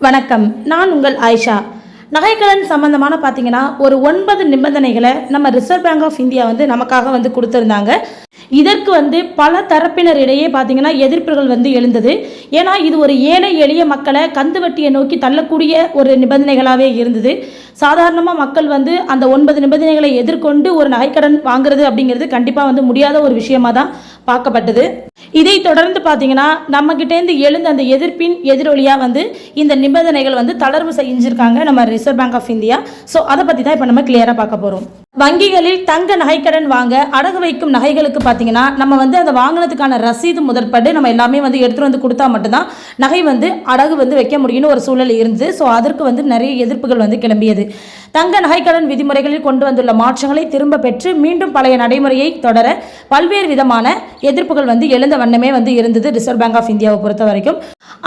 வணக்கம். நான் உங்கள் ஆயிஷா. நகைக்கடன் சம்பந்தமான பார்த்தீங்கன்னா ஒரு 9 நிபந்தனைகளை நம்ம ரிசர்வ் பேங்க் ஆஃப் இந்தியா நமக்காக கொடுத்துருந்தாங்க. இதற்கு பல தரப்பினரிடையே பார்த்தீங்கன்னா எதிர்ப்புகள் எழுந்தது. ஏன்னா இது ஒரு ஏழை எளிய மக்களை கந்து வட்டியை நோக்கி தள்ளக்கூடிய ஒரு நிபந்தனைகளாகவே இருந்தது. சாதாரணமாக மக்கள் அந்த 9 நிபந்தனைகளை எதிர்கொண்டு ஒரு நகைக்கடன் வாங்குறது அப்படிங்கிறது கண்டிப்பாக முடியாத ஒரு விஷயமா தான் பார்க்கப்பட்டது. இதை தொடர்ந்து பார்த்தீங்கன்னா நம்மகிட்டேருந்து எழுந்த அந்த எதிர்ப்பின் எதிரொலியாக இந்த நிபந்தனைகள் தளர்வு செஞ்சுருக்காங்க நம்ம reserve bank of India. So அதை பற்றி தான் இப்போ நம்ம கிளியராக பார்க்க போகிறோம். வங்கிகளில் தங்க நகைக்கடன் வாங்க அடகு வைக்கும் நகைகளுக்கு பார்த்தீங்கன்னா நம்ம அதை வாங்கினதுக்கான ரசீது முதற்பட்டு நம்ம எல்லாமே எடுத்துகிட்டு கொடுத்தா மட்டும்தான் நகை அடகு வைக்க முடியும்னு ஒரு சூழல் இருந்தது. ஸோ அதற்கு நிறைய எதிர்ப்புகள் கிளம்பியது. தங்க நகைக்கடன் விதிமுறைகளில் கொண்டு வந்துள்ள மாற்றங்களை திரும்ப பெற்று மீண்டும் பழைய நடைமுறையை தொடர பல்வேறு விதமான எதிர்ப்புகள் எழுந்த வண்ணமே இருந்தது ரிசர்வ் பேங்க் ஆஃப் இந்தியாவை பொறுத்த வரைக்கும்.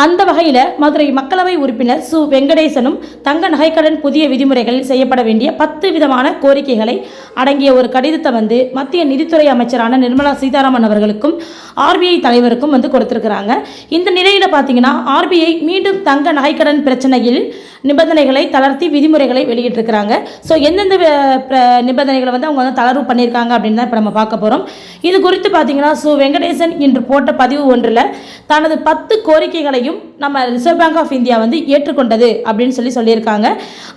அந்த வகையில் மதுரை மக்களவை உறுப்பினர் சு வெங்கடேசனும் தங்க நகைக்கடன் புதிய விதிமுறைகளில் செய்யப்பட வேண்டிய 10 விதமான கோரிக்கைகளை அடங்கிய ஒரு கடிதத்தை மத்திய நிதித்துறை அமைச்சரான நிர்மலா சீதாராமன் அவர்களுக்கும் ஆர்பிஐ தலைவருக்கும் கொடுத்திருக்கிறாங்க. இந்த நிலையில் பார்த்தீங்கன்னா ஆர்பிஐ மீண்டும் தங்க நகைக்கடன் பிரச்சனையில் நிபந்தனைகளை தளர்த்தி விதிமுறைகளை வெளியிட்டிருக்கிறாங்க. ஸோ எந்தெந்த நிபந்தனைகளை அவங்க தளர்வு பண்ணியிருக்காங்க அப்படின்னு தான் இப்போ நம்ம பார்க்க போகிறோம். இது குறித்து பார்த்தீங்கன்னா சு வெங்கடேசன் இன்று போட்ட பதிவு ஒன்றில் தனது 10 கோரிக்கைகளையும் நம்ம ரிசர்வ் பேங்க் ஆஃப் இந்தியா ஏற்றுக்கொண்டது அப்படின்னு சொல்லியிருக்காங்க.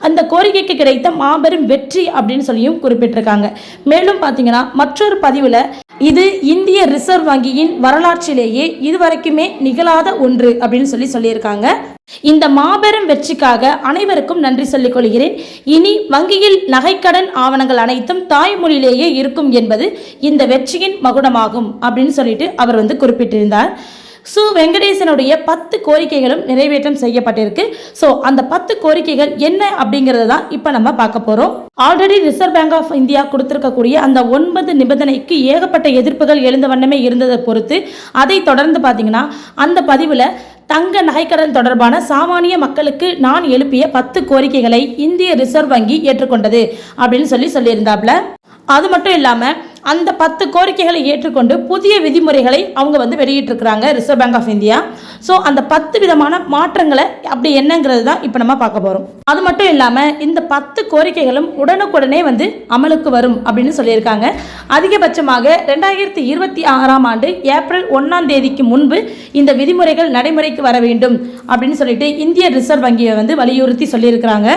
அந்த கோரிக்கைக்கு கிடைத்த மாபெரும் வெற்றி அப்படின்னு சொல்லியும் குறிப்பிட்டிருக்காங்க. மேலும் பார்த்தீங்கன்னா மற்றொரு பதிவில் இது இந்திய ரிசர்வ் வங்கியின் வரலாற்றிலேயே இதுவரைக்குமே நிகழாத ஒன்று அப்படின்னு சொல்லியிருக்காங்க. இந்த மாபெரும் வெற்றிக்காக அனைவருக்கும் நன்றி சொல்லிக் கொள்கிறேன். இனி வங்கியில் நகைக்கடன் ஆவணங்கள் அனைத்தும் தாய்மொழியிலேயே இருக்கும் என்பது இந்த வெற்றியின் மகுடமாகும் அப்படின்னு சொல்லிட்டு அவர் குறிப்பிட்டிருந்தார். சு வெங்கடேசனுடைய 10 கோரிக்கைகளும் நிறைவேற்றம் செய்யப்பட்டிருக்கு. ஸோ அந்த 10 கோரிக்கைகள் என்ன அப்படிங்கிறத தான் இப்போ நம்ம பார்க்க போகிறோம். Already reserve bank of India கொடுத்திருக்கக்கூடிய அந்த 9 நிபந்தனைக்கு ஏகப்பட்ட எதிர்ப்புகள் எழுந்த வண்ணமே இருந்ததை பொறுத்து அதை தொடர்ந்து பார்த்தீங்கன்னா அந்த பதிவில் தங்க நகைக்கடன் தொடர்பான சாமானிய மக்களுக்கு நான் எழுப்பிய 10 கோரிக்கைகளை இந்திய ரிசர்வ் வங்கி ஏற்றுக்கொண்டது அப்படின்னு சொல்லியிருந்தாப்ல. அது மட்டும் இல்லாமல் அந்த 10 கோரிக்கைகளை ஏற்றுக்கொண்டு புதிய விதிமுறைகளை அவங்க வெளியிட்டிருக்கிறாங்க Reserve bank of India. So அந்த 10 விதமான மாற்றங்களை அப்படி என்னங்கிறது தான் இப்போ நம்ம பார்க்க போகிறோம். அது மட்டும் இல்லாமல் இந்த 10 கோரிக்கைகளும் உடனுக்குடனே அமலுக்கு வரும் அப்படின்னு சொல்லியிருக்காங்க. அதிகபட்சமாக 2026ஆம் ஆண்டு ஏப்ரல் 1ஆம் தேதிக்கு முன்பு இந்த விதிமுறைகள் நடைமுறைக்கு வர வேண்டும் அப்படின்னு சொல்லிட்டு இந்திய ரிசர்வ் வங்கியை வலியுறுத்தி சொல்லியிருக்கிறாங்க.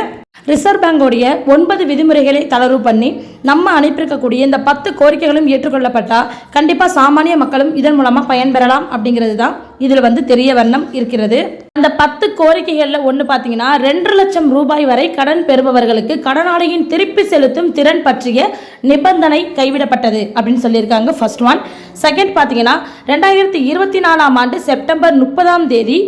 ரிசர்வ் பேங்கோடைய 9 விதிமுறைகளை தளர்வு பண்ணி நம்ம அனுப்பியிருக்கக்கூடிய இந்த 10 கோரிக்கைகளும் ஏற்றுக்கொள்ளப்பட்டால் கண்டிப்பாக சாமானிய மக்களும் இதன் மூலமாக பயன்பெறலாம் அப்படிங்கிறது தான் இதில் தெரிய வண்ணம் இருக்கிறது. அந்த 10 கோரிக்கைகளில் ஒன்று பார்த்தீங்கன்னா 2 லட்சம் ரூபாய் வரை கடன் பெறுபவர்களுக்கு கடனாளியின் திருப்பி செலுத்தும் திறன் பற்றிய நிபந்தனை கைவிடப்பட்டது அப்படின்னு சொல்லியிருக்காங்க. First one. செகண்ட் பார்த்தீங்கன்னா 2024ஆம் ஆண்டு செப்டம்பர் 30ஆம் தேதி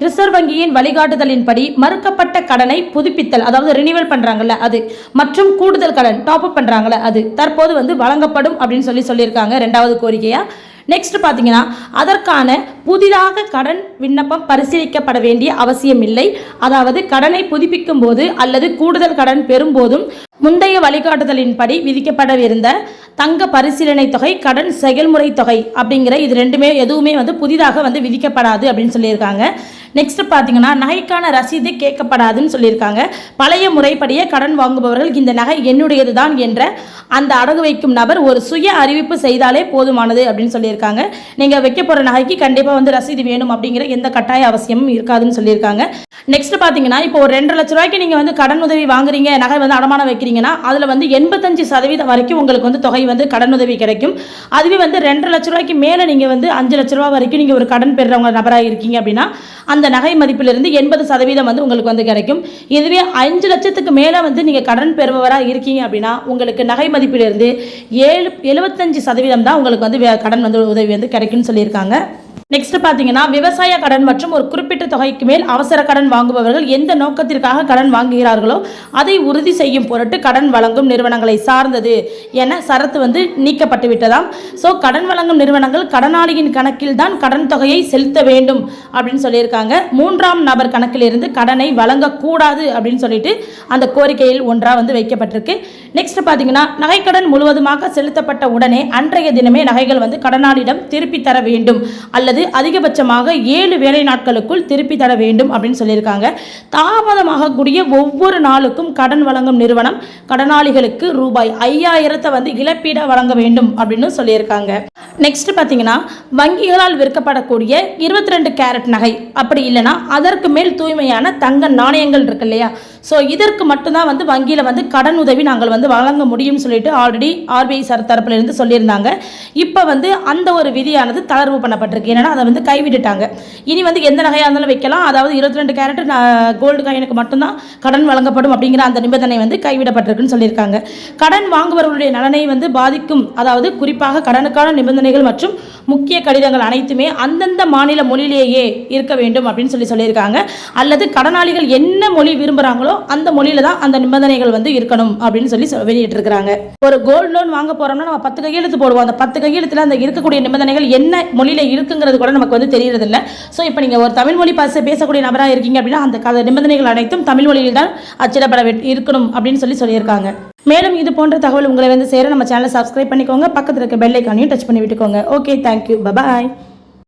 ரிசர்வ் வங்கியின் வழிகாட்டுதலின்படி மறுக்கப்பட்ட கடனை புதுப்பித்தல், அதாவது ரினிவல் பண்றாங்கல்ல அது, மற்றும் கூடுதல் கடன் டாப் அப் பண்றாங்கல்ல அது தற்போது வழங்கப்படும் அப்படின்னு சொல்லியிருக்காங்க. 2வது கோரிக்கையா. நெக்ஸ்ட் பார்த்தீங்கன்னா அதற்கான புதிதாக கடன் விண்ணப்பம் பரிசீலிக்கப்பட வேண்டிய அவசியம் இல்லை. அதாவது கடனை புதுப்பிக்கும் போது அல்லது கூடுதல் கடன் பெறும்போதும் முந்தைய வழிகாட்டுதலின்படி விதிக்கப்படவிருந்த தங்க பரிசீலனை தொகை, கடன் செயல்முறை தொகை அப்படிங்கிற இது ரெண்டுமே எதுவுமே புதிதாக விதிக்கப்படாது அப்படின்னு சொல்லியிருக்காங்க. நெக்ஸ்ட் பார்த்தீங்கன்னா நகைக்கான ரசீது கேட்கப்படாதுன்னு சொல்லியிருக்காங்க. பழைய முறைப்படியே கடன் வாங்குபவர்கள் இந்த நகை என்னுடையது தான் என்ற அந்த அடகு வைக்கும் நபர் ஒரு சுய அறிவிப்பு செய்தாலே போதுமானது அப்படின்னு சொல்லியிருக்காங்க. நீங்கள் வைக்க போகிற நகைக்கு கண்டிப்பாக ரசீது வேணும் அப்படிங்கிற எந்த கட்டாய அவசியமும் இருக்காதுன்னு சொல்லியிருக்காங்க. நெக்ஸ்ட் பார்த்தீங்கன்னா இப்போ ஒரு 2 லட்ச ரூபாய்க்கு நீங்கள் கடன் உதவி வாங்குறீங்க, நகை அடமானம் வைக்கிறீங்கன்னா அதில் 85% வரைக்கும் உங்களுக்கு தொகை கடன் உதவி கிடைக்கும். அதுவே 2 லட்ச ரூபாய்க்கு மேலே நீங்கள் 5 லட்ச ரூபா வரைக்கும் நீங்கள் ஒரு கடன் பெறுறவங்க நபராக இருக்கீங்க அப்படின்னா அந்த நகை மதிப்பிலிருந்து 80% உங்களுக்கு கிடைக்கும். இதுவே 5 லட்சத்துக்கு மேலே நீங்கள் கடன் பெறுபவராக இருக்கீங்க அப்படின்னா உங்களுக்கு நகை மதிப்பிலிருந்து 75% தான் உங்களுக்கு கடன் உதவி கிடைக்கும்னு சொல்லியிருக்காங்க. நெக்ஸ்ட் பார்த்தீங்கன்னா விவசாய கடன் மற்றும் ஒரு குறிப்பிட்ட தொகைக்கு மேல் அவசர கடன் வாங்குபவர்கள் எந்த நோக்கத்திற்காக கடன் வாங்குகிறார்களோ அதை உறுதி செய்யும் பொருட்டு கடன் வழங்கும் நிறுவனங்களை சார்ந்தது என சரத்து நீக்கப்பட்டு விட்டதாம். ஸோ கடன் வழங்கும் நிறுவனங்கள் கடனாளியின் கணக்கில் தான் கடன் தொகையை செலுத்த வேண்டும் அப்படின்னு சொல்லியிருக்காங்க. 3ஆம் நபர் கணக்கிலிருந்து கடனை வழங்கக்கூடாது அப்படின்னு சொல்லிட்டு அந்த கோரிக்கையில் ஒன்றாக வைக்கப்பட்டிருக்கு. நெக்ஸ்ட் பார்த்தீங்கன்னா நகைக்கடன் முழுவதுமாக செலுத்தப்பட்ட உடனே அன்றைய தினமே நகைகள் கடனாளியிடம் திருப்பி தர வேண்டும் அல்லது அல்லது அதிகபட்சமாக 7 வேலை நாட்களுக்குள் திருப்பி தர வேண்டும் அப்படின்னு சொல்லியிருக்காங்க. தாமதமாகக்கூடிய ஒவ்வொரு நாளுக்கும் கடன் வழங்கும் நிறுவனம் கடனாளிகளுக்கு ரூபாய் 5000 வந்து இழப்பீடா வழங்க வேண்டும் அப்படின்னு சொல்லியிருக்காங்க. நெக்ஸ்ட் பார்த்தீங்கன்னா வங்கிகளால் விற்கப்படக்கூடிய 22 கேரட் நகை அப்படி இல்லைனா அதற்கு மேல் தூய்மையான தங்க நாணயங்கள் இருக்கு இல்லையா, ஸோ இதற்கு மட்டும்தான் வந்து வங்கியில் வந்து கடன் உதவி நாங்கள் வந்து வழங்க முடியும்னு சொல்லிட்டு ஆல்ரெடி ஆர்பிஐ தரப்புல இருந்து சொல்லியிருந்தாங்க. இப்போ வந்து அந்த ஒரு விதியானது தளர்வு பண்ணப்பட்டிருக்கு. ஏன்னா அதை வந்து கைவிட்டுட்டாங்க. இனி வந்து எந்த நகையாக இருந்தாலும் வைக்கலாம், அதாவது 22 கேரட் கோல்டு காயினுக்கு மட்டும்தான் கடன் வழங்கப்படும் அப்படிங்கிற அந்த நிபந்தனை வந்து கைவிடப்பட்டிருக்குன்னு சொல்லியிருக்காங்க. கடன் வாங்குபவர்களுடைய நலனை வந்து பாதிக்கும், அதாவது குறிப்பாக கடனுக்கான நிபந்தனைகள் மற்றும் முக்கிய கடிதங்கள் அனைத்துமே அந்தந்த மாநில மொழியிலேயே இருக்க வேண்டும் அப்படின்னு சொல்லியிருக்காங்க. அல்லது கடனாளிகள் என்ன மொழி விரும்புகிறாங்களோ அந்த மொழியில தான் அந்த நிபந்தனைகள் வந்து இருக்கணும் அப்படின்னு சொல்லி வெளியிட்டு இருக்காங்க. ஒரு கோல்டு லோன் வாங்க போறோம்னா நம்ம 10 கையெழுத்து போடுவோம். அந்த 10 கையெழுத்துல அந்த இருக்கக்கூடிய நிபந்தனைகள் என்ன மொழியில இருக்குங்கிறது கூட நமக்கு வந்து தெரியறது இல்லை. ஸோ இப்போ நீங்க ஒரு தமிழ் மொழி பேசக்கூடிய நபராக இருக்கீங்க அப்படின்னா அந்த நிபந்தனைகள் அனைத்தும் தமிழ் மொழியில் தான் அச்சிடப்பட இருக்கணும் அப்படின்னு சொல்லியிருக்காங்க. மேலும் இது போன்ற தகவல் உங்களை வந்து சேர நம்ம சேனலை சப்ஸ்கிரைப் பண்ணிக்கோங்க. பக்கத்தில் இருக்க பெல் ஐக்கானையும் டச் பண்ணி விட்டுக்கோங்க. Okay, thank you, bye bye.